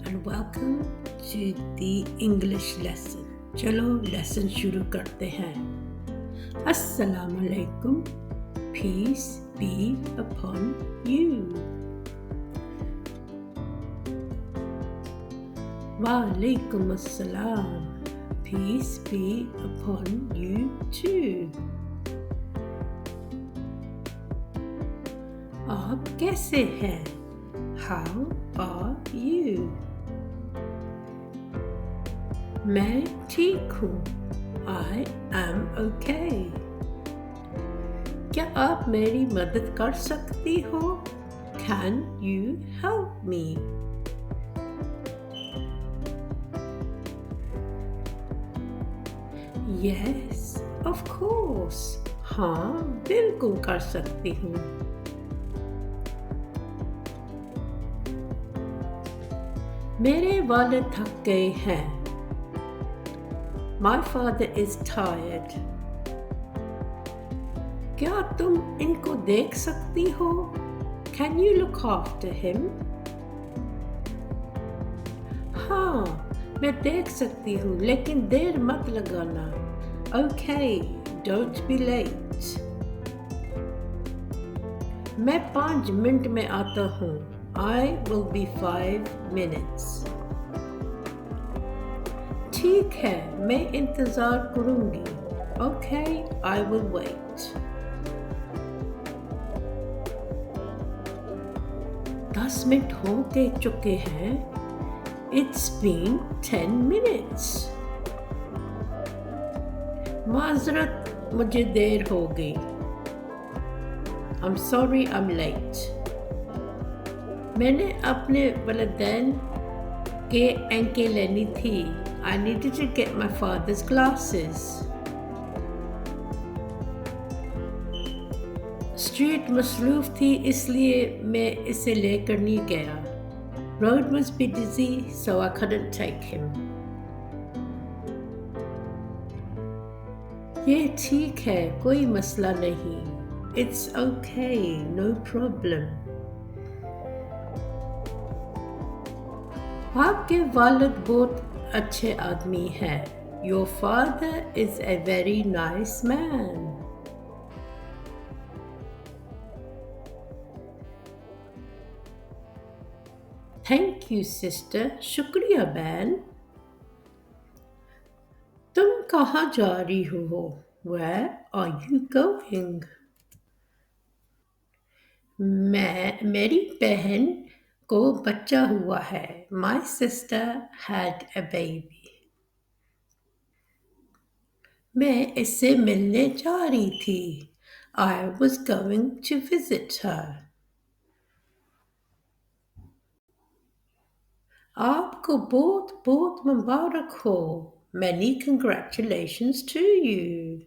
and welcome to the English lesson. चलो lesson शुरू करते हैं. Assalamu alaikum. Peace be upon you. Wa alaikum assalam. Peace be upon you too. आप कैसे हैं? How are you? मैं ठीक हूँ. I am okay. क्या आप मेरी मदद कर सकती हो? Can you help me? Yes, of course. हाँ, बिल्कुल कर सकती हूँ. मेरे वालिद थक गए हैं. My father is tired. क्या तुम इनको देख सकती हो? Can you look after him? हाँ, मैं देख सकती हूँ, लेकिन देर मत लगाना. Okay, don't be late. मैं 5 मिनट में आता हूँ. I will be 5 minutes. ठीक है, मैं इंतज़ार करूँगी. Okay, I will wait. 10 minute हो के चुके हैं. It's been 10 minutes. माज़रत, मुझे देर हो गई. I'm sorry I'm late. मैंने अपने वलिदैन के एंके लेनी थी. I needed to get my father's glasses. Street मसरूफ थी, इसलिए मैं इसे लेकर नहीं गया. Road was busy, so I couldn't take him. ये ठीक है, कोई मसला नहीं. It's okay, no problem. आपके वालिद बहुत अच्छे आदमी हैं. Your father is a very nice man. Thank you, sister. शुक्रिया बहन. तुम कहाँ जा रही हो? Where are you going? मेरी बहन को बच्चा हुआ है. My sister had a baby. मैं इससे मिलने जा रही थी. I was going to visit her. आपको बहुत बहुत मुबारक हो. Many congratulations to you.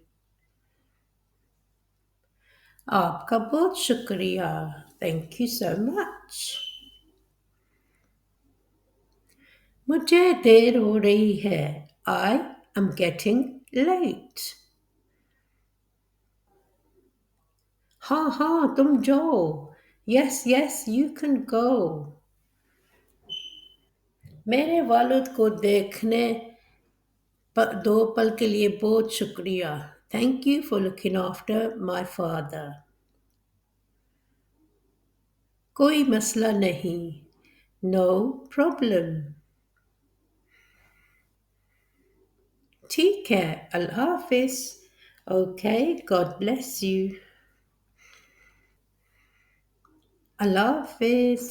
आपका बहुत शुक्रिया. Thank you so much. मुझे देर हो रही है. I am getting late. हाँ हाँ, तुम जाओ. Yes, yes, you can go. मेरे वालिद को देखने दो पल के लिए बहुत शुक्रिया. Thank you for looking after my father. कोई मसला नहीं. No problem. ठीक है, अल्लाह हाफिज. Okay, God bless you. Allah Hafiz.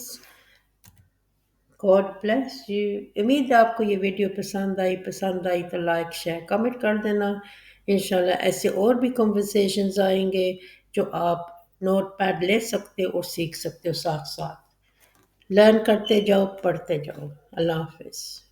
God bless you. उम्मीद है आपको ये वीडियो पसंद आई तो लाइक शेयर कमेंट कर देना. इंशाल्लाह ऐसे और भी कन्वर्सेशंस आएंगे जो आप नोट पैड ले सकते हो और सीख सकते हो. साथ साथ लर्न करते जाओ, पढ़ते जाओ. अल्लाह हाफिज.